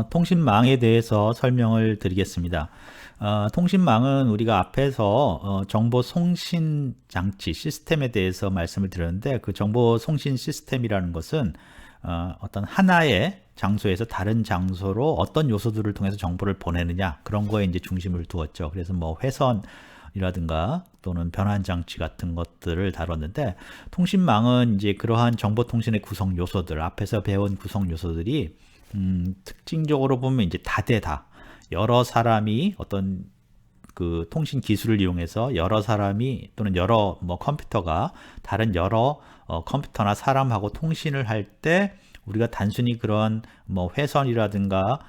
통신망에 대해서 설명을 드리겠습니다. 통신망은 우리가 앞에서 정보 송신 장치 시스템에 대해서 말씀을 드렸는데, 그 정보 송신 시스템이라는 것은 어떤 하나의 장소에서 다른 장소로 어떤 요소들을 통해서 정보를 보내느냐, 그런 거에 이제 중심을 두었죠. 그래서 뭐 회선이라든가 또는 변환 장치 같은 것들을 다뤘는데, 통신망은 이제 그러한 정보 통신의 구성 요소들, 앞에서 배운 구성 요소들이 특징적으로 보면 이제 다대다, 여러 사람이 어떤 그 통신 기술을 이용해서 여러 사람이 또는 여러 뭐 컴퓨터가 다른 여러 컴퓨터나 사람하고 통신을 할 때 우리가 단순히 그런 뭐 회선이라든가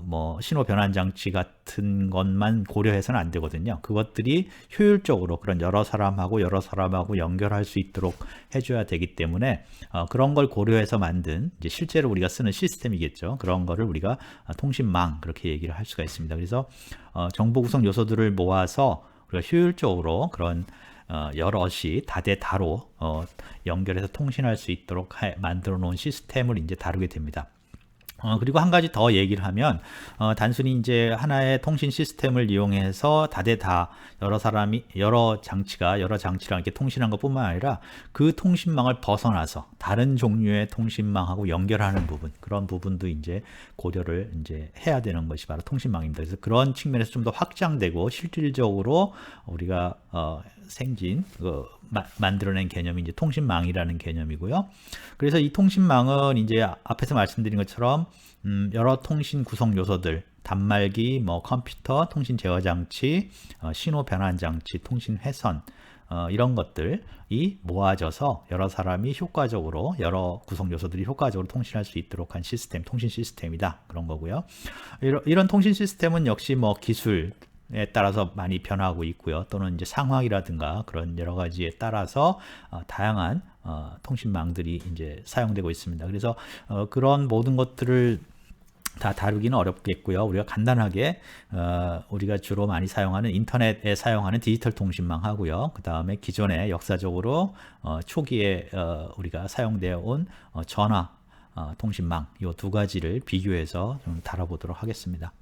뭐 신호 변환 장치 같은 것만 고려해서는 안 되거든요. 그것들이 효율적으로 그런 여러 사람하고 연결할 수 있도록 해줘야 되기 때문에 그런 걸 고려해서 만든 이제 실제로 우리가 쓰는 시스템이겠죠. 그런 거를 우리가 통신망, 그렇게 얘기를 할 수가 있습니다. 그래서 정보 구성 요소들을 모아서 우리가 효율적으로 그런 여럿이 다대다로 연결해서 통신할 수 있도록 만들어 놓은 시스템을 이제 다루게 됩니다. 그리고 한 가지 더 얘기를 하면, 단순히 이제 하나의 통신 시스템을 이용해서 다대다 여러 사람이 여러 장치랑 이렇게 통신한 것뿐만 아니라 그 통신망을 벗어나서 다른 종류의 통신망하고 연결하는 부분, 그런 부분도 이제 고려를 이제 해야 되는 것이 바로 통신망입니다. 그래서 그런 측면에서 좀 더 확장되고 실질적으로 우리가 만들어낸 개념이 이제 통신망이라는 개념이고요. 그래서 이 통신망은 이제 앞에서 말씀드린 것처럼 여러 통신 구성 요소들, 단말기, 뭐 컴퓨터, 통신 제어 장치, 신호 변환 장치, 통신 회선, 이런 것들이 모아져서 여러 사람이 효과적으로, 여러 구성 요소들이 효과적으로 통신할 수 있도록 한 시스템, 통신 시스템이다, 그런 거고요. 이런 통신 시스템은 역시 뭐 기술에 따라서 많이 변하고 있고요. 또는 이제 상황이라든가 그런 여러 가지에 따라서 다양한 통신망들이 이제 사용되고 있습니다. 그래서 그런 모든 것들을 다 다루기는 어렵겠고요. 우리가 간단하게 우리가 주로 많이 사용하는 인터넷에 사용하는 디지털 통신망 하고요. 그 다음에 기존에 역사적으로 초기에 우리가 사용되어 온 전화 통신망, 이 두 가지를 비교해서 좀 다뤄보도록 하겠습니다.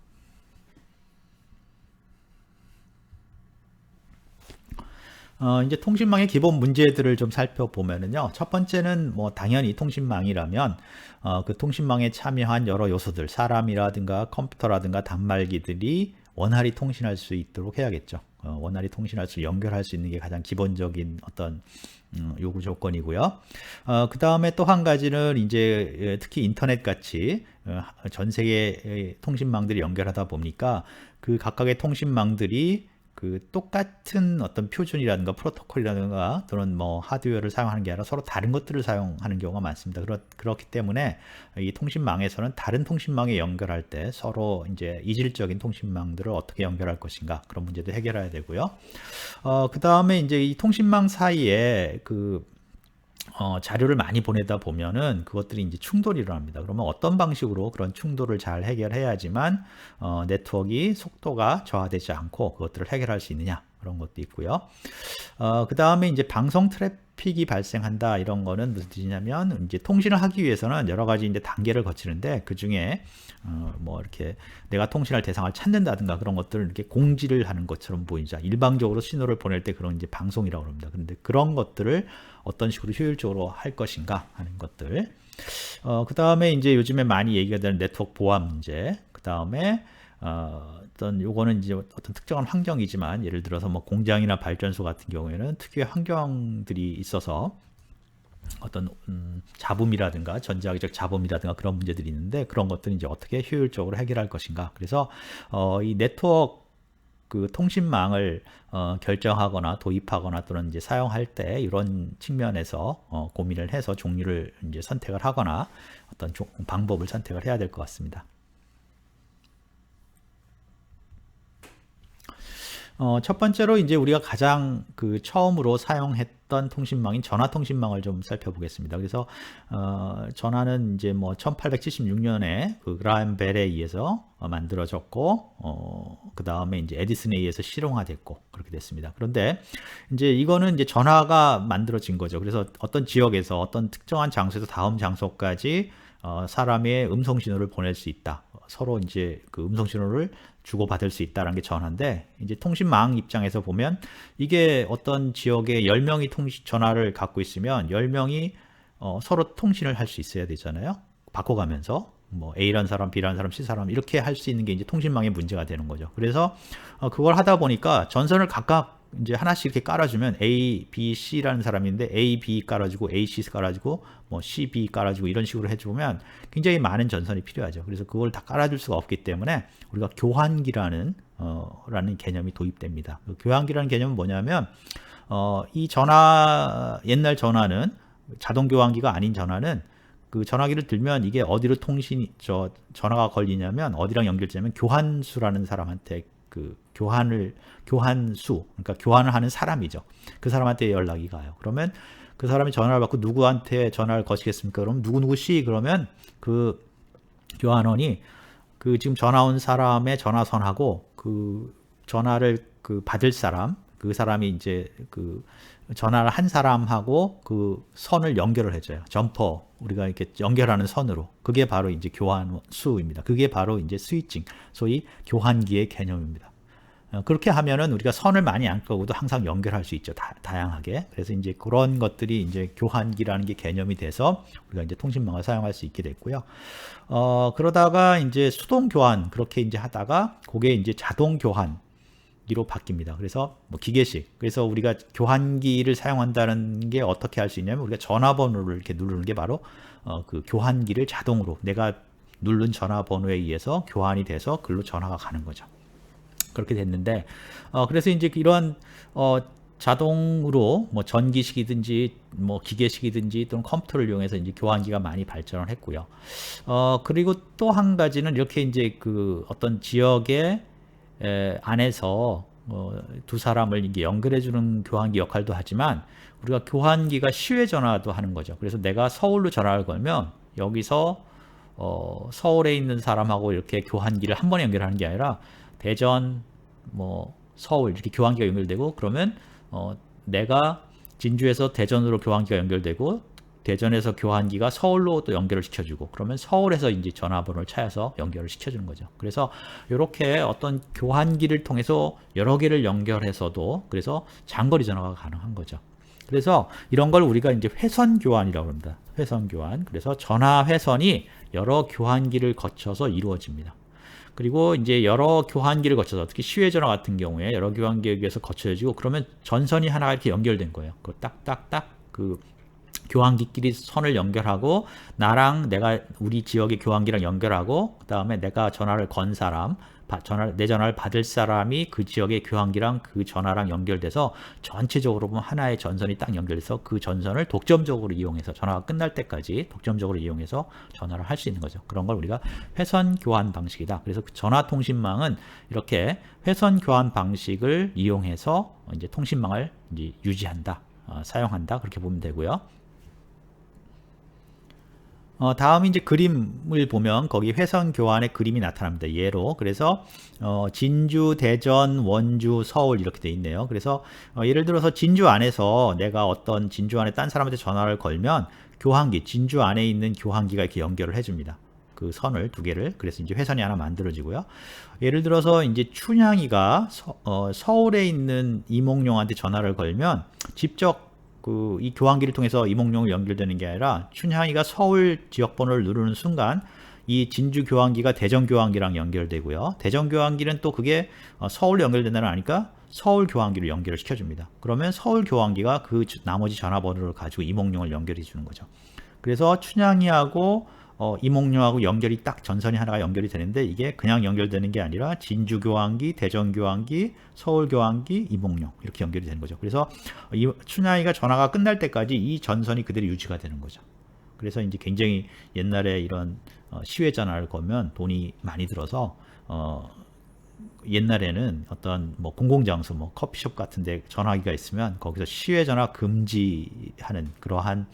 이제 통신망의 기본 문제들을 좀 살펴보면은요. 첫 번째는 뭐 당연히 통신망이라면 그 통신망에 참여한 여러 요소들, 사람이라든가 컴퓨터라든가 단말기들이 원활히 통신할 수 있도록 해야겠죠. 원활히 연결할 수 있는 게 가장 기본적인 어떤 요구 조건이고요. 그 다음에 또 한 가지는 이제 특히 인터넷 같이 전 세계 통신망들이 연결하다 보니까 그 각각의 통신망들이 그 똑같은 어떤 표준이라든가 프로토콜이라든가 또는 뭐 하드웨어를 사용하는 게 아니라 서로 다른 것들을 사용하는 경우가 많습니다. 그렇기 때문에 이 통신망에서는 다른 통신망에 연결할 때 서로 이제 이질적인 통신망들을 어떻게 연결할 것인가, 그런 문제도 해결해야 되고요. 그 다음에 이제 이 통신망 사이에 자료를 많이 보내다 보면은 그것들이 이제 충돌이 일어납니다. 그러면 어떤 방식으로 그런 충돌을 잘 해결해야지만 네트워크 속도가 저하되지 않고 그것들을 해결할 수 있느냐, 그런 것도 있고요. 그 다음에 이제 방송 트래픽이 발생한다, 이런 거는 무슨 뜻이냐면, 이제 통신을 하기 위해서는 여러 가지 이제 단계를 거치는데, 그 중에 뭐 이렇게 내가 통신할 대상을 찾는다든가 그런 것들을 이렇게 공지를 하는 것처럼 보이자, 일방적으로 신호를 보낼 때 그런 이제 방송이라고 합니다. 그런데 그런 것들을 어떤 식으로 효율적으로 할 것인가 하는 것들. 그 다음에 이제 요즘에 많이 얘기가 되는 네트워크 보안 문제. 그 다음에 어떤 요거는 이제 어떤 특정한 환경이지만, 예를 들어서 뭐 공장이나 발전소 같은 경우에는 특유의 환경들이 있어서 어떤 잡음이라든가 전자기적 잡음이라든가 그런 문제들이 있는데, 그런 것들은 이제 어떻게 효율적으로 해결할 것인가. 그래서 이 네트워크 그 통신망을 결정하거나 도입하거나 또는 이제 사용할 때 이런 측면에서 고민을 해서 종류를 이제 선택을 하거나 어떤 방법을 선택을 해야 될 것 같습니다. 첫 번째로 이제 우리가 가장 그 처음으로 사용했던 통신망인 전화 통신망을 좀 살펴보겠습니다. 그래서 전화는 이제 뭐 1876년에 그 그라햄 벨에 의해서 만들어졌고, 그 다음에 이제 에디슨에 의해서 실용화됐고, 그렇게 됐습니다. 그런데 이제 이거는 이제 전화가 만들어진 거죠. 그래서 어떤 지역에서 어떤 특정한 장소에서 다음 장소까지 사람의 음성 신호를 보낼 수 있다. 서로 이제 그 음성 신호를 주고받을 수 있다는 게 전화인데, 이제 통신망 입장에서 보면 이게 어떤 지역에 10명이 전화를 갖고 있으면 10명이 서로 통신을 할 수 있어야 되잖아요. 바꿔가면서 뭐 A라는 사람, B라는 사람, C 사람 이렇게 할 수 있는 게 이제 통신망의 문제가 되는 거죠. 그래서 그걸 하다 보니까 전선을 각각 이제 하나씩 이렇게 깔아주면 A, B, C라는 사람인데 A, B 깔아주고 A, C 깔아주고 뭐 C, B 깔아주고 이런 식으로 해주면 굉장히 많은 전선이 필요하죠. 그래서 그걸 다 깔아줄 수가 없기 때문에 우리가 교환기라는 라는 개념이 도입됩니다. 그 교환기라는 개념은 뭐냐면 이 옛날 전화는 자동 교환기가 아닌 전화는 그 전화기를 들면 이게 어디로 전화가 걸리냐면 어디랑 연결되냐면 교환수라는 사람한테 그 교환수, 그러니까 교환을 하는 사람이죠. 그 사람한테 연락이 가요. 그러면 그 사람이 전화를 받고 누구한테 전화를 거시겠습니까? 그러면 누구누구 씨 그러면 그 교환원이 그 지금 전화 온 사람의 전화선하고 그 전화를 그 받을 사람, 그 사람이 이제 그 전화를 한 사람하고 그 선을 연결을 해줘요. 점퍼, 우리가 이렇게 연결하는 선으로. 그게 바로 이제 교환수입니다. 그게 바로 이제 스위칭, 소위 교환기의 개념입니다. 그렇게 하면은 우리가 선을 많이 안 끄고도 항상 연결할 수 있죠. 다양하게. 그래서 이제 그런 것들이 이제 교환기라는 게 개념이 돼서 우리가 이제 통신망을 사용할 수 있게 됐고요. 그러다가 이제 수동 교환 그렇게 이제 하다가 그게 이제 자동 교환 기로 바뀝니다. 그래서 뭐 기계식. 그래서 우리가 교환기를 사용한다는 게 어떻게 할 수 있냐면 우리가 전화번호를 이렇게 누르는 게 바로 그 교환기를 자동으로 내가 누른 전화번호에 의해서 교환이 돼서 글로 전화가 가는 거죠. 그렇게 됐는데 그래서 이제 이런 자동으로 뭐 전기식이든지 뭐 기계식이든지 또는 컴퓨터를 이용해서 이제 교환기가 많이 발전을 했고요. 그리고 또 한 가지는 이렇게 이제 그 어떤 지역의 안에서 두 사람을 이게 연결해주는 교환기 역할도 하지만 우리가 교환기가 시외 전화도 하는 거죠. 그래서 내가 서울로 전화를 걸면 여기서 서울에 있는 사람하고 이렇게 교환기를 한 번에 연결하는 게 아니라 대전, 뭐 서울 이렇게 교환기가 연결되고 그러면 내가 진주에서 대전으로 교환기가 연결되고 대전에서 교환기가 서울로 또 연결을 시켜주고 그러면 서울에서 이제 전화번호를 찾아서 연결을 시켜주는 거죠. 그래서 이렇게 어떤 교환기를 통해서 여러 개를 연결해서도 그래서 장거리 전화가 가능한 거죠. 그래서 이런 걸 우리가 이제 회선 교환이라고 합니다. 회선 교환. 그래서 전화 회선이 여러 교환기를 거쳐서 이루어집니다. 그리고 이제 여러 교환기를 거쳐서 특히 시외 전화 같은 경우에 여러 교환기에 의해서 거쳐지고 그러면 전선이 하나가 이렇게 연결된 거예요. 그 딱딱딱 그 교환기끼리 선을 연결하고 나랑 내가 우리 지역의 교환기랑 연결하고 그 다음에 내가 전화를 건 사람 내 전화를 받을 사람이 그 지역의 교환기랑 그 전화랑 연결돼서 전체적으로 보면 하나의 전선이 딱 연결돼서 그 전선을 독점적으로 이용해서 전화가 끝날 때까지 독점적으로 이용해서 전화를 할 수 있는 거죠. 그런 걸 우리가 회선 교환 방식이다. 그래서 그 전화통신망은 이렇게 회선 교환 방식을 이용해서 이제 통신망을 이제 유지한다, 사용한다 그렇게 보면 되고요. 다음 이제 그림을 보면 거기 회선 교환의 그림이 나타납니다. 예로. 그래서 진주, 대전, 원주, 서울 이렇게 돼 있네요. 그래서 예를 들어서 진주 안에서 내가 어떤 진주 안에 딴 사람한테 전화를 걸면 교환기, 진주 안에 있는 교환기가 이렇게 연결을 해줍니다. 그 선을 두 개를. 그래서 이제 회선이 하나 만들어지고요. 예를 들어서 이제 춘향이가 서울에 있는 이몽룡한테 전화를 걸면 직접 이 교환기를 통해서 이몽룡을 연결되는 게 아니라 춘향이가 서울 지역 번호를 누르는 순간 이 진주 교환기가 대전 교환기랑 연결되고요. 대전 교환기는 또 그게 서울로 연결된다는 아니까 서울 교환기로 연결을 시켜줍니다. 그러면 서울 교환기가 그 나머지 전화번호를 가지고 이몽룡을 연결해 주는 거죠. 그래서 춘향이하고 이몽룡하고 연결이 딱 전선이 하나가 연결이 되는데 이게 그냥 연결되는 게 아니라 진주 교환기, 대전 교환기, 서울 교환기, 이몽룡 이렇게 연결이 되는 거죠. 그래서 이 춘향이가 전화가 끝날 때까지 이 전선이 그대로 유지가 되는 거죠. 그래서 이제 굉장히 옛날에 이런 시외 전화를 걸면 돈이 많이 들어서 옛날에는 어떤 뭐 공공장소, 뭐 커피숍 같은데 전화기가 있으면 거기서 시외 전화 금지하는 그러한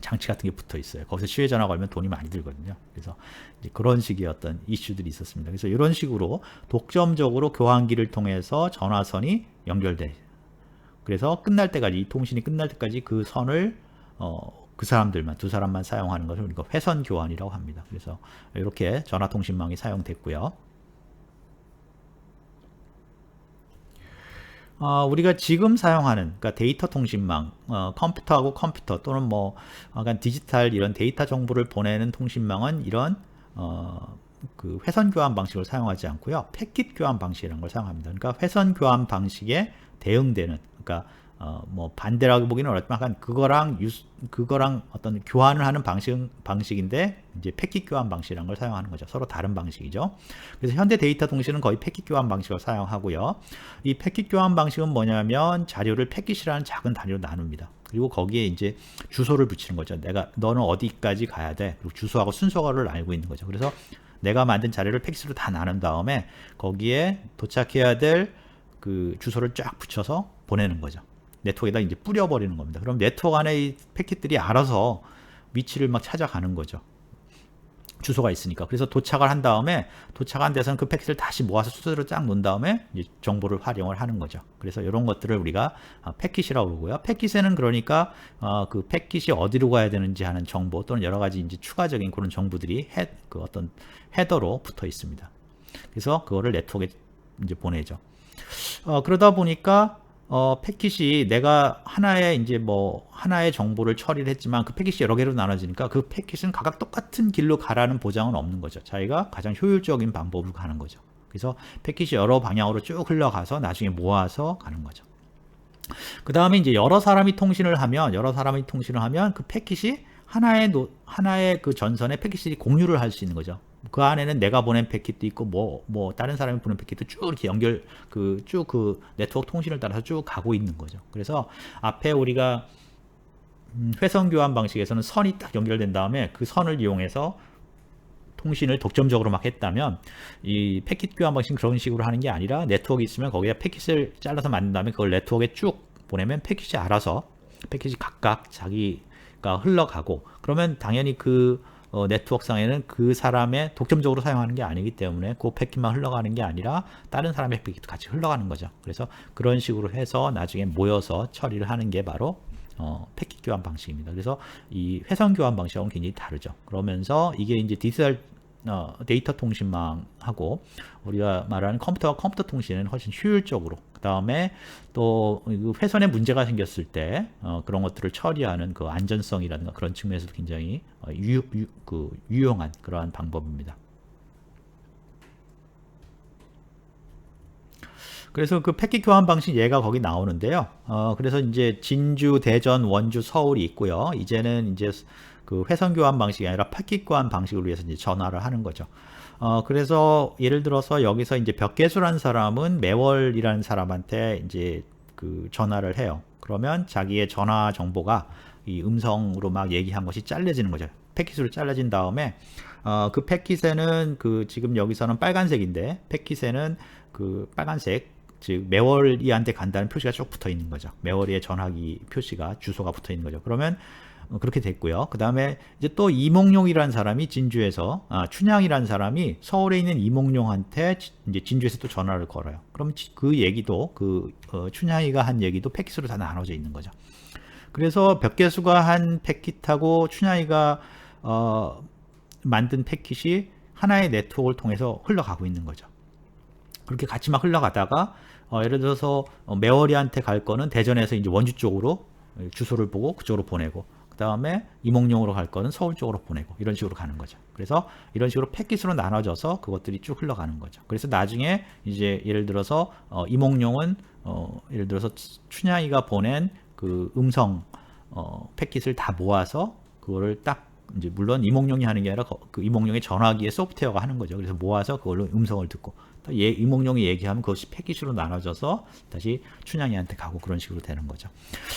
장치 같은 게 붙어 있어요. 거기서 시외 전화 걸면 돈이 많이 들거든요. 그래서 이제 그런 식의 어떤 이슈들이 있었습니다. 그래서 이런 식으로 독점적으로 교환기를 통해서 전화선이 연결돼. 그래서 끝날 때까지 이 통신이 끝날 때까지 그 선을 그 사람들만, 두 사람만 사용하는 것을 우리가 회선 교환이라고 합니다. 그래서 이렇게 전화통신망이 사용됐고요. 우리가 지금 사용하는, 그러니까 데이터 통신망, 컴퓨터하고 컴퓨터 또는 뭐 약간 디지털 이런 데이터 정보를 보내는 통신망은 이런 그 회선 교환 방식을 사용하지 않고요, 패킷 교환 방식이라는 걸 사용합니다. 그러니까 회선 교환 방식에 대응되는, 그러니까 뭐 반대라고 보기는 어렵지만 약간 그거랑 어떤 교환을 하는 방식인데 이제 패킷 교환 방식이라는 걸 사용하는 거죠. 서로 다른 방식이죠. 그래서 현대 데이터 통신은 거의 패킷 교환 방식을 사용하고요. 이 패킷 교환 방식은 뭐냐면 자료를 패킷이라는 작은 단위로 나눕니다. 그리고 거기에 이제 주소를 붙이는 거죠. 너는 어디까지 가야 돼. 그리고 주소하고 순서를 알고 있는 거죠. 그래서 내가 만든 자료를 패킷으로 다 나눈 다음에 거기에 도착해야 될 그 주소를 쫙 붙여서 보내는 거죠. 네트워크에다 이제 뿌려버리는 겁니다. 그럼 네트워크 안에 이 패킷들이 알아서 위치를 막 찾아가는 거죠. 주소가 있으니까. 그래서 도착을 한 다음에 도착한 데서는 그 패킷을 다시 모아서 순서대로 쫙 놓은 다음에 이제 정보를 활용을 하는 거죠. 그래서 이런 것들을 우리가 패킷이라고 그러고요. 패킷에는 그러니까 그 패킷이 어디로 가야 되는지 하는 정보 또는 여러 가지 이제 추가적인 그런 정보들이 그 어떤 헤더로 붙어 있습니다. 그래서 그거를 네트워크에 이제 보내죠. 그러다 보니까 패킷이 내가 하나의 정보를 처리를 했지만 그 패킷이 여러 개로 나눠지니까 그 패킷은 각각 똑같은 길로 가라는 보장은 없는 거죠. 자기가 가장 효율적인 방법으로 가는 거죠. 그래서 패킷이 여러 방향으로 쭉 흘러가서 나중에 모아서 가는 거죠. 그 다음에 이제 여러 사람이 통신을 하면 그 패킷이 하나의 그 전선에 패킷이 공유를 할 수 있는 거죠. 그 안에는 내가 보낸 패킷도 있고 뭐 다른 사람이 보낸 패킷도 쭉 이렇게 그 네트워크 통신을 따라서 쭉 가고 있는 거죠. 그래서 앞에 우리가 회선 교환 방식에서는 선이 딱 연결된 다음에 그 선을 이용해서 통신을 독점적으로 막 했다면, 이 패킷 교환 방식은 그런 식으로 하는 게 아니라 네트워크 있으면 거기에 패킷을 잘라서 만든 다음에 그걸 네트워크에 쭉 보내면 패킷이 알아서 패킷이 각각 자기가 흘러가고, 그러면 당연히 그 네트워크상에는 그 사람의 독점적으로 사용하는 게 아니기 때문에 그 패킷만 흘러가는 게 아니라 다른 사람의 패킷도 같이 흘러가는 거죠. 그래서 그런 식으로 해서 나중에 모여서 처리를 하는 게 바로 패킷 교환 방식입니다. 그래서 이 회선 교환 방식하고는 굉장히 다르죠. 그러면서 이게 이제 디지털 데이터 통신망하고 우리가 말하는 컴퓨터와 컴퓨터 통신은 훨씬 효율적으로, 그 다음에 또 회선에 문제가 생겼을 때 그런 것들을 처리하는 그 안전성이라든가 그런 측면에서도 굉장히 유용한 그러한 방법입니다. 그래서 그 패킷 교환 방식 예가 거기 나오는데요. 그래서 이제 진주, 대전, 원주, 서울이 있고요. 이제는 이제 그 회선 교환 방식이 아니라 패킷 교환 방식을 위해서 이제 전화를 하는 거죠. 그래서 예를 들어서 여기서 이제 벽계수라는 사람은 매월이라는 사람한테 이제 그 전화를 해요. 그러면 자기의 전화 정보가 이 음성으로 막 얘기한 것이 잘려지는 거죠. 패킷으로 잘라진 다음에 그 패킷에는 그 지금 여기서는 빨간색인데 패킷에는 그 빨간색, 즉 매월이한테 간다는 표시가 쭉 붙어 있는 거죠. 매월이의 전화기 표시가, 주소가 붙어 있는 거죠. 그러면 그렇게 됐고요. 그 다음에 이제 또 이몽룡이라는 사람이 진주에서, 춘향이라는 사람이 서울에 있는 이몽룡한테 이제 진주에서 또 전화를 걸어요. 그럼 그 얘기도 춘향이가 한 얘기도 패킷으로 다 나눠져 있는 거죠. 그래서 벽계수가 한 패킷하고 춘향이가 만든 패킷이 하나의 네트워크를 통해서 흘러가고 있는 거죠. 그렇게 같이 막 흘러가다가 예를 들어서 매월이한테 갈 거는 대전에서 이제 원주 쪽으로 주소를 보고 그쪽으로 보내고, 그 다음에 이몽룡으로 갈 거는 서울 쪽으로 보내고, 이런 식으로 가는 거죠. 그래서 이런 식으로 패킷으로 나눠져서 그것들이 쭉 흘러가는 거죠. 그래서 나중에 이제 예를 들어서 이몽룡은 예를 들어서 춘향이가 보낸 그 음성 패킷을 다 모아서 그거를 딱 이제 물론 이몽룡이 하는 게 아니라 그 이몽룡의 전화기에 소프트웨어가 하는 거죠. 그래서 모아서 그걸로 음성을 듣고 이몽룡이 얘기하면 그것이 패킷으로 나눠져서 다시 춘향이한테 가고, 그런 식으로 되는 거죠.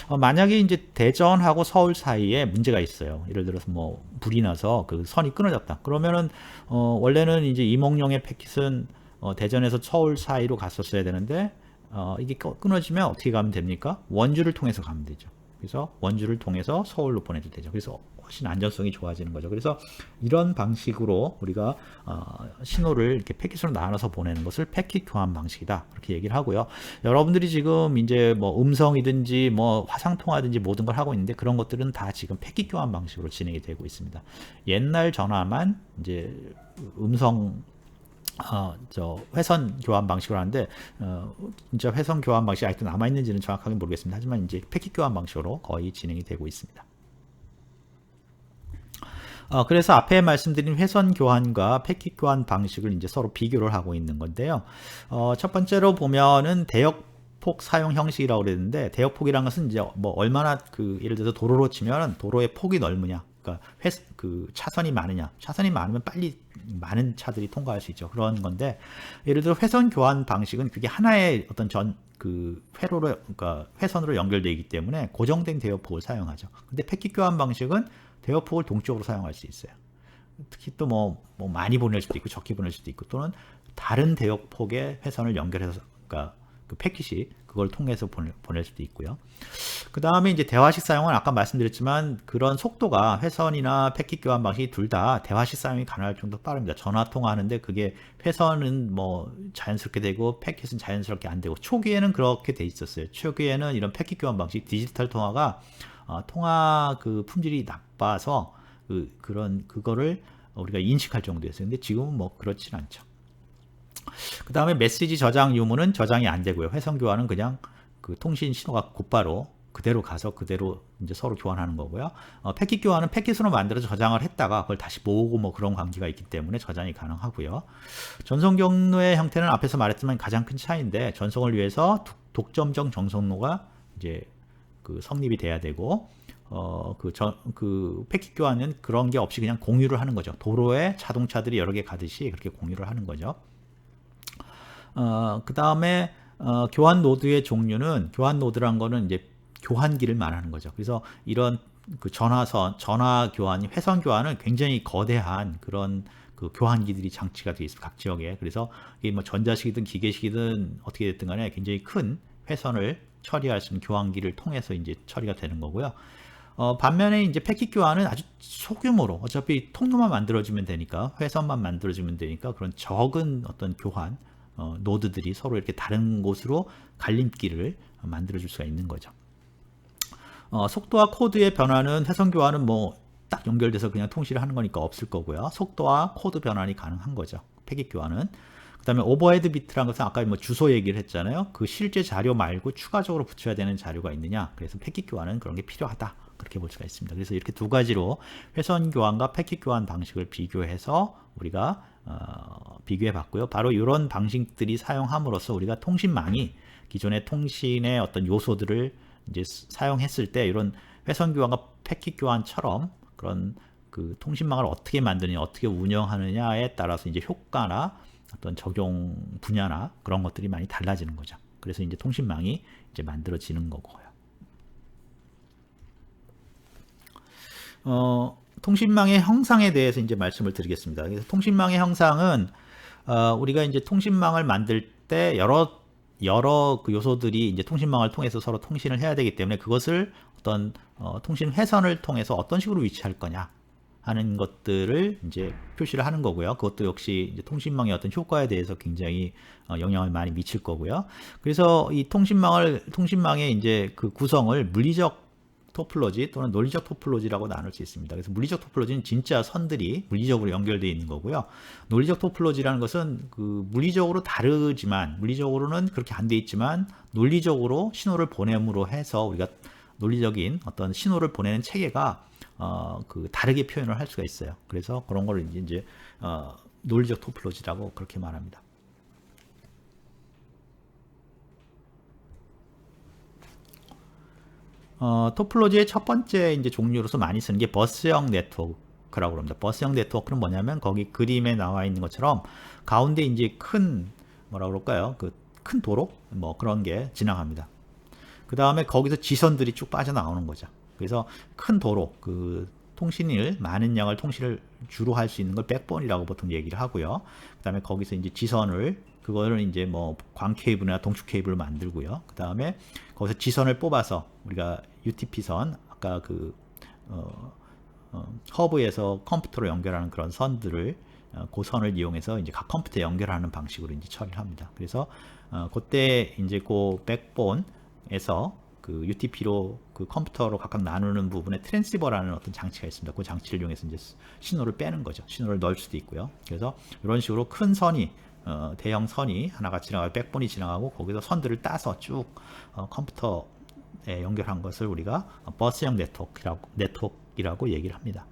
만약에 이제 대전하고 서울 사이에 문제가 있어요. 예를 들어서 뭐 불이 나서 그 선이 끊어졌다. 그러면은 원래는 이제 이몽룡의 패킷은 대전에서 서울 사이로 갔었어야 되는데 이게 끊어지면 어떻게 가면 됩니까? 원주를 통해서 가면 되죠. 그래서 원주를 통해서 서울로 보내도 되죠. 그래서 훨씬 안전성이 좋아지는 거죠. 그래서 이런 방식으로 우리가 신호를 이렇게 패킷으로 나눠서 보내는 것을 패킷 교환 방식이다. 그렇게 얘기를 하고요. 여러분들이 지금 이제 뭐 음성이든지 뭐 화상 통화든지 모든 걸 하고 있는데 그런 것들은 다 지금 패킷 교환 방식으로 진행이 되고 있습니다. 옛날 전화만 이제 음성 회선 교환 방식으로 하는데, 진짜 회선 교환 방식이 아직도 남아있는지는 정확하게 모르겠습니다. 하지만 이제 패킷 교환 방식으로 거의 진행이 되고 있습니다. 그래서 앞에 말씀드린 회선 교환과 패킷 교환 방식을 이제 서로 비교를 하고 있는 건데요. 첫 번째로 보면은 대역폭 사용 형식이라고 그랬는데, 대역폭이라는 것은 이제 뭐 얼마나 예를 들어서 도로로 치면 도로의 폭이 넓으냐, 그러니까 차선이 많으냐, 차선이 많으면 빨리 많은 차들이 통과할 수 있죠. 그런 건데, 예를 들어 회선 교환 방식은 그게 하나의 어떤 회로로, 그러니까 회선으로 연결되어 있기 때문에 고정된 대역폭을 사용하죠. 근데 패킷 교환 방식은 대역폭을 동적으로 사용할 수 있어요. 특히 또 뭐 많이 보낼 수도 있고 적게 보낼 수도 있고, 또는 다른 대역폭의 회선을 연결해서, 그러니까 그 패킷이 그걸 통해서 보낼 수도 있고요. 그 다음에 이제 대화식 사용은 아까 말씀드렸지만 그런 속도가 회선이나 패킷 교환 방식이 둘 다 대화식 사용이 가능할 정도로 빠릅니다. 전화 통화하는데 그게 회선은 뭐 자연스럽게 되고 패킷은 자연스럽게 안 되고, 초기에는 그렇게 돼 있었어요. 초기에는 이런 패킷 교환 방식, 디지털 통화가 통화 그 품질이 나빠서 그거를 우리가 인식할 정도였어요. 근데 지금은 뭐 그렇진 않죠. 그 다음에 메시지 저장 유무는 저장이 안 되고요. 회선 교환은 그냥 그 통신 신호가 곧바로 그대로 가서 그대로 이제 서로 교환하는 거고요. 패킷 교환은 패킷으로 만들어서 저장을 했다가 그걸 다시 모으고 뭐 그런 관계가 있기 때문에 저장이 가능하고요. 전송 경로의 형태는 앞에서 말했지만 가장 큰 차이인데, 전송을 위해서 독점적 전송로가 이제 성립이 돼야 되고, 패킷 교환은 그런 게 없이 그냥 공유를 하는 거죠. 도로에 자동차들이 여러 개 가듯이 그렇게 공유를 하는 거죠. 그 다음에 교환 노드의 종류는, 교환 노드란 거는 이제 교환기를 말하는 거죠. 그래서 이런 전화 교환, 회선 교환은 굉장히 거대한 그런 교환기들이 장치가 되어 있습니다. 각 지역에. 그래서 이게 뭐 전자식이든 기계식이든 어떻게 됐든 간에 굉장히 큰 회선을 처리할 수 있는 교환기를 통해서 이제 처리가 되는 거고요. 반면에 이제 패킷 교환은 아주 소규모로, 어차피 통로만 만들어주면 되니까, 회선만 만들어주면 되니까 그런 적은 어떤 교환 노드들이 서로 이렇게 다른 곳으로 갈림길을 만들어줄 수가 있는 거죠. 속도와 코드의 변화는 회선 교환은 뭐 딱 연결돼서 그냥 통신을 하는 거니까 없을 거고요. 속도와 코드 변환이 가능한 거죠. 패킷 교환은. 그 다음에 오버헤드 비트라는 것은 아까 뭐 주소 얘기를 했잖아요. 그 실제 자료 말고 추가적으로 붙여야 되는 자료가 있느냐. 그래서 패킷 교환은 그런 게 필요하다. 그렇게 볼 수가 있습니다. 그래서 이렇게 두 가지로 회선 교환과 패킷 교환 방식을 비교해서 우리가 비교해 봤고요. 바로 이런 방식들이 사용함으로써 우리가 통신망이 기존의 통신의 어떤 요소들을 이제 사용했을 때 이런 회선 교환과 패킷 교환처럼 그런 통신망을 어떻게 만드느냐, 어떻게 운영하느냐에 따라서 이제 효과나 어떤 적용 분야나 그런 것들이 많이 달라지는 거죠. 그래서 이제 통신망이 이제 만들어지는 거고요. 통신망의 형상에 대해서 이제 말씀을 드리겠습니다. 그래서 통신망의 형상은 우리가 이제 통신망을 만들 때 여러 그 요소들이 이제 통신망을 통해서 서로 통신을 해야 되기 때문에 그것을 어떤 통신 회선을 통해서 어떤 식으로 위치할 거냐 하는 것들을 이제 표시를 하는 거고요. 그것도 역시 이제 통신망의 어떤 효과에 대해서 굉장히 영향을 많이 미칠 거고요. 그래서 이 통신망의 이제 그 구성을 물리적 토폴로지 또는 논리적 토폴로지라고 나눌 수 있습니다. 그래서 물리적 토폴로지는 진짜 선들이 물리적으로 연결되어 있는 거고요. 논리적 토폴로지라는 것은 물리적으로 다르지만, 물리적으로는 그렇게 안 돼 있지만 논리적으로 신호를 보냄으로 해서 우리가 논리적인 어떤 신호를 보내는 체계가 다르게 표현을 할 수가 있어요. 그래서 그런 걸 이제 논리적 토폴로지라고 그렇게 말합니다. 토폴로지의 첫 번째 이제 종류로서 많이 쓰는 게 버스형 네트워크라고 합니다. 버스형 네트워크는 뭐냐면 거기 그림에 나와 있는 것처럼 가운데 이제 큰 뭐라 그럴까요? 큰 도로 뭐 그런 게 지나갑니다. 그 다음에 거기서 지선들이 쭉 빠져나오는 거죠. 그래서 큰 도로, 많은 양을 통신을 주로 할 수 있는 걸 백본이라고 보통 얘기를 하고요. 그 다음에 거기서 이제 지선을 그거를 이제 뭐 광 케이블이나 동축 케이블을 만들고요. 그 다음에 거기서 지선을 뽑아서 우리가 UTP선 아까 그 허브에서 컴퓨터로 연결하는 그런 선들을 그 선을 이용해서 이제 각 컴퓨터에 연결하는 방식으로 이제 처리를 합니다. 그래서 그때 이제 그 백본에서 그 UTP로 그 컴퓨터로 각각 나누는 부분에 트랜시버라는 어떤 장치가 있습니다. 그 장치를 이용해서 이제 신호를 빼는 거죠. 신호를 넣을 수도 있고요. 그래서 이런 식으로 큰 선이 대형 선이 하나가 지나가고 백본이 지나가고 거기서 선들을 따서 쭉 컴퓨터에 연결한 것을 우리가 버스형 네트워크라고 얘기를 합니다.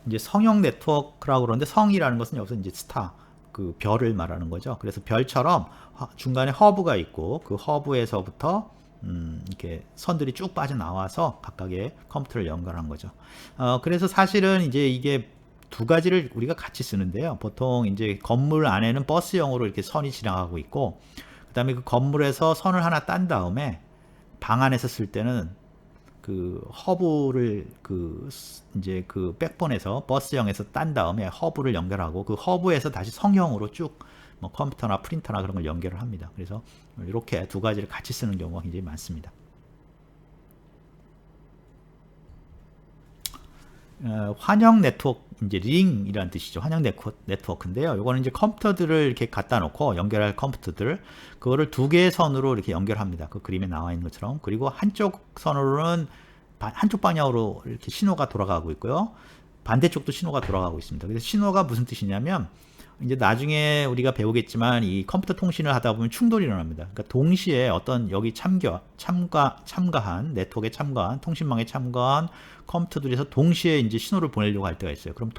이제 성형 네트워크라고 그러는데 성이라는 것은 여기서 이제 스타 그 별을 말하는 거죠. 그래서 별처럼 중간에 허브가 있고 그 허브에서부터 이렇게 선들이 쭉 빠져나와서 각각의 컴퓨터를 연결한 거죠. 그래서 사실은 이제 이게 두 가지를 우리가 같이 쓰는데요. 보통 이제 건물 안에는 버스형으로 이렇게 선이 지나가고 있고, 그 다음에 그 건물에서 선을 하나 딴 다음에 방 안에서 쓸 때는 그 허브를 이제 그 백본에서 버스형에서 딴 다음에 허브를 연결하고 그 허브에서 다시 성형으로 쭉 뭐 컴퓨터나 프린터나 그런 걸 연결을 합니다. 그래서 이렇게 두 가지를 같이 쓰는 경우가 굉장히 많습니다. 환영 네트워크, 이제 링이라는 뜻이죠. 환영 네트워크인데요. 이거는 이제 컴퓨터들을 이렇게 갖다 놓고 연결할 컴퓨터들, 그거를 두 개의 선으로 이렇게 연결합니다. 그 그림에 나와 있는 것처럼. 그리고 한쪽 선으로는 한쪽 방향으로 이렇게 신호가 돌아가고 있고요. 반대쪽도 신호가 돌아가고 있습니다. 그래서 신호가 무슨 뜻이냐면, 이제 나중에 우리가 배우겠지만 이 컴퓨터 통신을 하다 보면 충돌이 일어납니다. 그러니까 동시에 어떤 여기 참가한 네트워크에 참가한 통신망에 참가한 컴퓨터들에서 동시에 이제 신호를 보내려고 할 때가 있어요. 그럼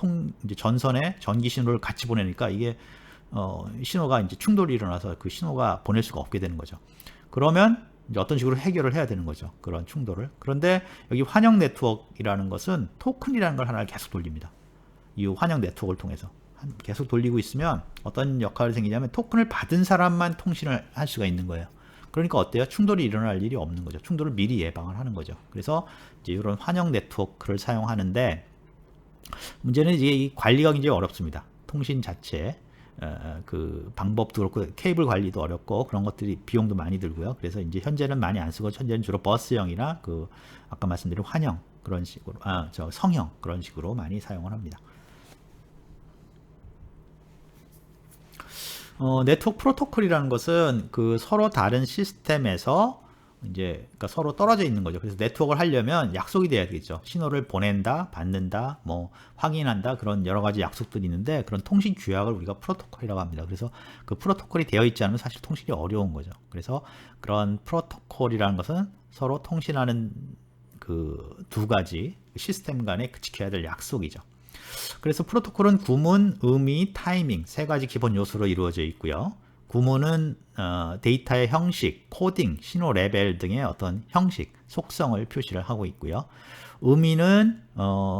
이제 전선에 전기 신호를 같이 보내니까 이게 신호가 이제 충돌이 일어나서 그 신호가 보낼 수가 없게 되는 거죠. 그러면 이제 어떤 식으로 해결을 해야 되는 거죠. 그런 충돌을. 그런데 여기 환영 네트워크라는 것은 토큰이라는 걸 하나를 계속 돌립니다. 이 환영 네트워크를 통해서 계속 돌리고 있으면 어떤 역할이 생기냐면 토큰을 받은 사람만 통신을 할 수가 있는 거예요. 그러니까 어때요? 충돌이 일어날 일이 없는 거죠. 충돌을 미리 예방을 하는 거죠. 그래서 이제 이런 환영 네트워크를 사용하는데, 문제는 이제 이 관리가 굉장히 어렵습니다. 통신 자체 그 방법도 그렇고 케이블 관리도 어렵고 그런 것들이 비용도 많이 들고요. 그래서 이제 현재는 많이 안 쓰고 현재는 주로 버스형이나 그 아까 말씀드린 환영 그런 식으로 성형 그런 식으로 많이 사용을 합니다. 네트워크 프로토콜이라는 것은 그 서로 다른 시스템에서 이제 그러니까 서로 떨어져 있는 거죠. 그래서 네트워크를 하려면 약속이 돼야 되겠죠. 신호를 보낸다, 받는다, 뭐 확인한다 그런 여러 가지 약속들이 있는데 그런 통신 규약을 우리가 프로토콜이라고 합니다. 그래서 그 프로토콜이 되어 있지 않으면 사실 통신이 어려운 거죠. 그래서 그런 프로토콜이라는 것은 서로 통신하는 그 두 가지 시스템 간에 지켜야 될 약속이죠. 그래서 프로토콜은 구문, 의미, 타이밍 세 가지 기본 요소로 이루어져 있고요. 구문은 데이터의 형식, 코딩, 신호 레벨 등의 어떤 형식, 속성을 표시를 하고 있고요. 의미는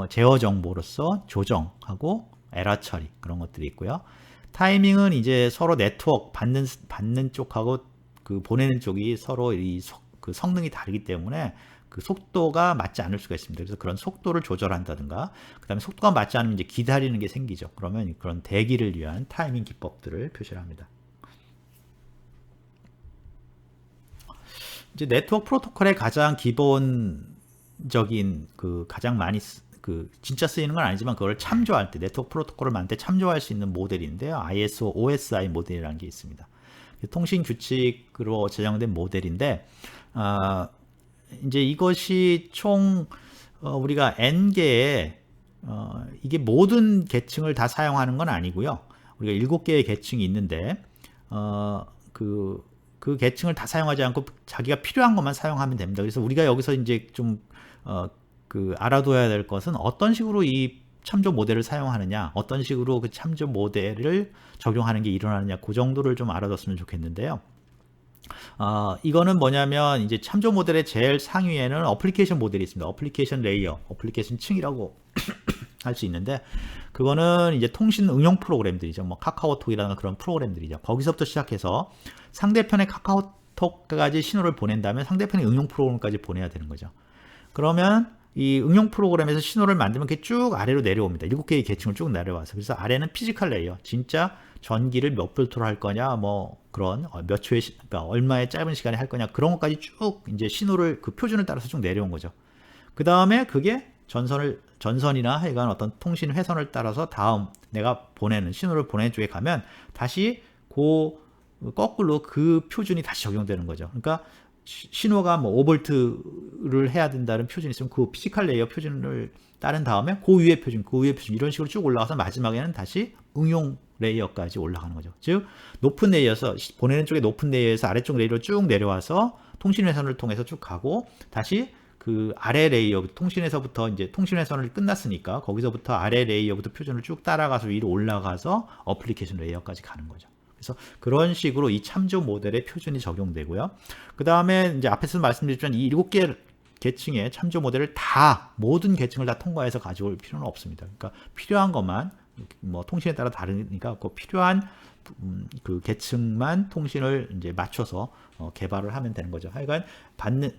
제어 정보로서 조정하고 에러 처리 그런 것들이 있고요. 타이밍은 이제 서로 네트워크 받는 쪽하고 그 보내는 쪽이 서로 그 성능이 다르기 때문에 그 속도가 맞지 않을 수가 있습니다. 그래서 그런 속도를 조절한다든가, 그 다음에 속도가 맞지 않으면 이제 기다리는 게 생기죠. 그러면 그런 대기를 위한 타이밍 기법들을 표시를 합니다. 이제 네트워크 프로토콜의 가장 기본적인 그 가장 많이 진짜 쓰이는 건 아니지만 그걸 참조할 때 네트워크 프로토콜을 만들 때 참조할 수 있는 모델인데요. ISO OSI 모델이라는 게 있습니다. 통신 규칙으로 제정된 모델인데 이제 이것이 총 우리가 N개의 이게 모든 계층을 다 사용하는 건 아니고요. 우리가 7개의 계층이 있는데 그 계층을 다 사용하지 않고 자기가 필요한 것만 사용하면 됩니다. 그래서 우리가 여기서 이제 좀 알아둬야 될 것은 어떤 식으로 이 참조 모델을 사용하느냐, 어떤 식으로 그 참조 모델을 적용하는 게 일어나느냐, 그 정도를 좀 알아뒀으면 좋겠는데요. 이거는 뭐냐면 이제 참조 모델의 제일 상위에는 어플리케이션 모델이 있습니다. 어플리케이션 레이어, 어플리케이션 층이라고 할 수 있는데, 그거는 이제 통신 응용 프로그램들이죠. 뭐 카카오톡이라는 그런 프로그램들이죠. 거기서부터 시작해서 상대편의 카카오톡까지 신호를 보낸다면 상대편의 응용 프로그램까지 보내야 되는 거죠. 그러면 이 응용 프로그램에서 신호를 만들면 그게 쭉 아래로 내려옵니다. 7개의 계층을 쭉 내려와서. 그래서 아래는 피지컬 레이어. 진짜 전기를 몇 볼트로 할 거냐, 뭐 그런 몇 초의 그러니까 얼마의 짧은 시간에 할 거냐 그런 것까지 쭉 이제 신호를 그 표준을 따라서 쭉 내려온 거죠. 그 다음에 그게 전선이나 하여간 어떤 통신 회선을 따라서 다음 내가 보내는 신호를 보내는 쪽에 가면 다시 거꾸로 그 표준이 다시 적용되는 거죠. 그러니까 신호가 뭐 5볼트를 해야 된다는 표준이 있으면 그 피지컬 레이어 표준을 따른 다음에 그 위에 표준, 그 위에 표준 이런 식으로 쭉 올라가서 마지막에는 다시 응용 레이어까지 올라가는 거죠. 즉 높은 레이어에서 보내는 쪽에 높은 레이어에서 아래쪽 레이어로 쭉 내려와서 통신 회선을 통해서 쭉 가고 다시 그 아래 레이어 통신에서부터 이제 통신 회선을 끝났으니까 거기서부터 아래 레이어부터 표준을 쭉 따라가서 위로 올라가서 어플리케이션 레이어까지 가는 거죠. 그래서 그런 식으로 이 참조 모델의 표준이 적용되고요. 그 다음에 이제 앞에서 말씀드렸지만 이 7개 계층의 참조 모델을 모든 계층을 다 통과해서 가져올 필요는 없습니다. 그러니까 필요한 것만 뭐 통신에 따라 다르니까 그 필요한 그 계층만 통신을 이제 맞춰서 개발을 하면 되는 거죠. 하여간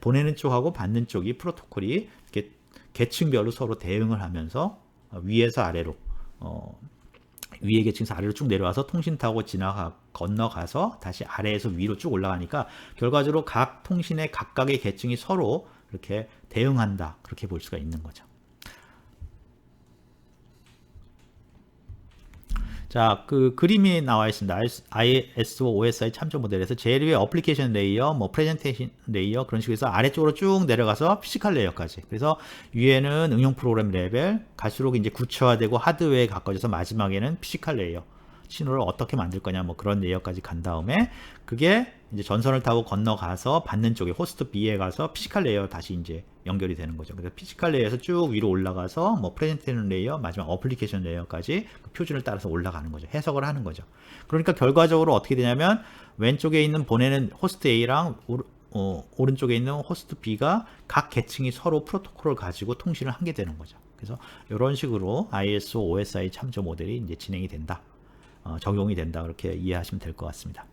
보내는 쪽하고 받는 쪽이 프로토콜이 이렇게 계층별로 서로 대응을 하면서 위에서 아래로 위에 계층에서 아래로 쭉 내려와서 통신 타고 건너가서 다시 아래에서 위로 쭉 올라가니까 결과적으로 각 통신의 각각의 계층이 서로 이렇게 대응한다 그렇게 볼 수가 있는 거죠. 자, 그 그림이 나와 있습니다. ISO OSI 참조 모델에서 제일 위에 어플리케이션 레이어, 뭐 프레젠테이션 레이어 그런 식으로 해서 아래쪽으로 쭉 내려가서 피지컬 레이어까지. 그래서 위에는 응용 프로그램 레벨, 갈수록 이제 구체화되고 하드웨어에 가까워져서 마지막에는 피지컬 레이어. 신호를 어떻게 만들 거냐 뭐 그런 레이어까지 간 다음에 그게 이제 전선을 타고 건너가서 받는 쪽에 호스트 B에 가서 피지컬 레이어 다시 이제 연결이 되는 거죠. 그래서 피지컬 레이어에서 쭉 위로 올라가서 뭐 프레젠테이션 레이어 마지막 어플리케이션 레이어까지 그 표준을 따라서 올라가는 거죠. 해석을 하는 거죠. 그러니까 결과적으로 어떻게 되냐면 왼쪽에 있는 보내는 호스트 A랑 오른쪽에 있는 호스트 B가 각 계층이 서로 프로토콜을 가지고 통신을 하게 되는 거죠. 그래서 이런 식으로 ISO OSI 참조 모델이 이제 진행이 된다. 적용이 된다 그렇게 이해하시면 될 것 같습니다.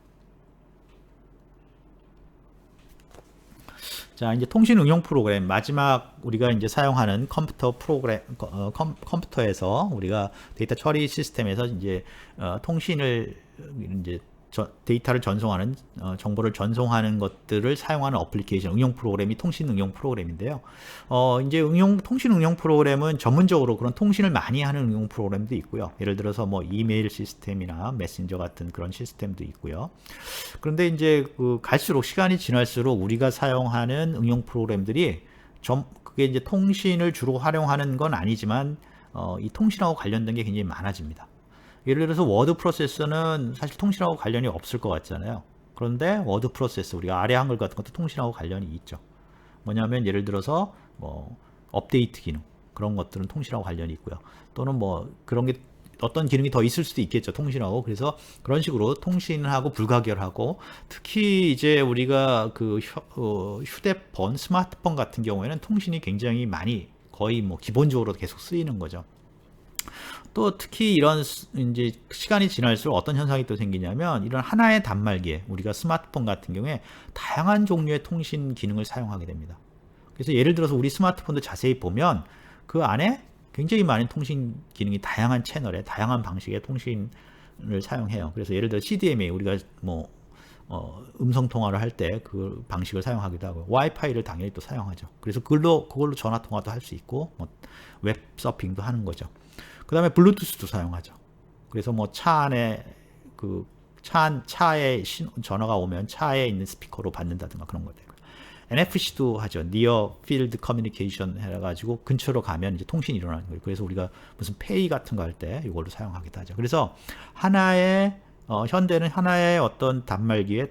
자, 이제 통신 응용 프로그램 마지막 우리가 이제 사용하는 컴퓨터 프로그램 컴퓨터에서 우리가 데이터 처리 시스템에서 이제 통신을 이제 데이터를 전송하는 정보를 전송하는 것들을 사용하는 어플리케이션 응용 프로그램이 통신 응용 프로그램인데요. 이제 통신 응용 프로그램은 전문적으로 그런 통신을 많이 하는 응용 프로그램도 있고요. 예를 들어서 뭐 이메일 시스템이나 메신저 같은 그런 시스템도 있고요. 그런데 이제 갈수록 시간이 지날수록 우리가 사용하는 응용 프로그램들이 그게 이제 통신을 주로 활용하는 건 아니지만 이 통신하고 관련된 게 굉장히 많아집니다. 예를 들어서 워드 프로세서는 사실 통신하고 관련이 없을 것 같잖아요. 그런데 워드 프로세서 우리가 아래 한글 같은 것도 통신하고 관련이 있죠. 뭐냐면 예를 들어서 뭐 업데이트 기능 그런 것들은 통신하고 관련이 있고요. 또는 뭐 그런 게 어떤 기능이 더 있을 수도 있겠죠. 통신하고. 그래서 그런 식으로 통신하고 불가결하고 특히 이제 우리가 그 휴대폰, 스마트폰 같은 경우에는 통신이 굉장히 많이 거의 뭐 기본적으로 계속 쓰이는 거죠. 또 특히 이런 이제 시간이 지날수록 어떤 현상이 또 생기냐면 이런 하나의 단말기에 우리가 스마트폰 같은 경우에 다양한 종류의 통신 기능을 사용하게 됩니다. 그래서 예를 들어서 우리 스마트폰도 자세히 보면 그 안에 굉장히 많은 통신 기능이 다양한 채널에 다양한 방식의 통신을 사용해요. 그래서 예를 들어 CDMA 우리가 뭐 음성 통화를 할 때 그 방식을 사용하기도 하고 와이파이를 당연히 또 사용하죠. 그래서 그걸로 전화 통화도 할 수 있고 뭐 웹 서핑도 하는 거죠. 그 다음에 블루투스도 사용하죠. 그래서 뭐 차 안에 차에 전화가 오면 차에 있는 스피커로 받는다든가 그런 것들. NFC도 하죠. Near Field Communication 해가지고 근처로 가면 이제 통신이 일어나는 거예요. 그래서 우리가 무슨 페이 같은 거 할 때 이걸로 사용하기도 하죠. 그래서 현대는 하나의 어떤 단말기에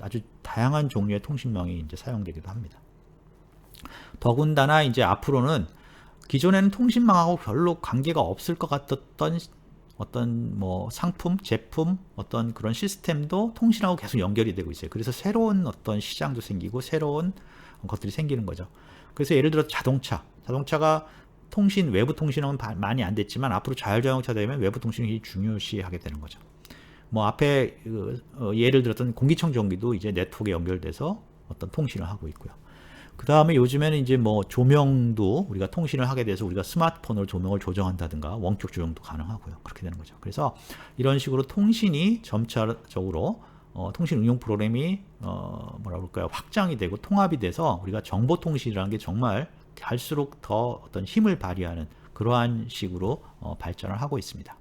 아주 다양한 종류의 통신망이 이제 사용되기도 합니다. 더군다나 이제 앞으로는 기존에는 통신망하고 별로 관계가 없을 것 같았던 어떤 뭐 상품, 제품, 어떤 그런 시스템도 통신하고 계속 연결이 되고 있어요. 그래서 새로운 어떤 시장도 생기고 새로운 것들이 생기는 거죠. 그래서 예를 들어 자동차가 외부 통신은 많이 안 됐지만 앞으로 자율주행차 되면 외부 통신이 중요시하게 되는 거죠. 뭐 앞에 예를 들었던 공기청정기도 이제 네트워크에 연결돼서 어떤 통신을 하고 있고요. 그 다음에 요즘에는 이제 뭐 조명도 우리가 통신을 하게 돼서 우리가 스마트폰으로 조명을 조정한다든가 원격 조정도 가능하고요. 그렇게 되는 거죠. 그래서 이런 식으로 통신이 점차적으로 통신 응용 프로그램이 뭐라 그럴까요? 확장이 되고 통합이 돼서 우리가 정보통신이라는 게 정말 갈수록 더 어떤 힘을 발휘하는 그러한 식으로 발전을 하고 있습니다.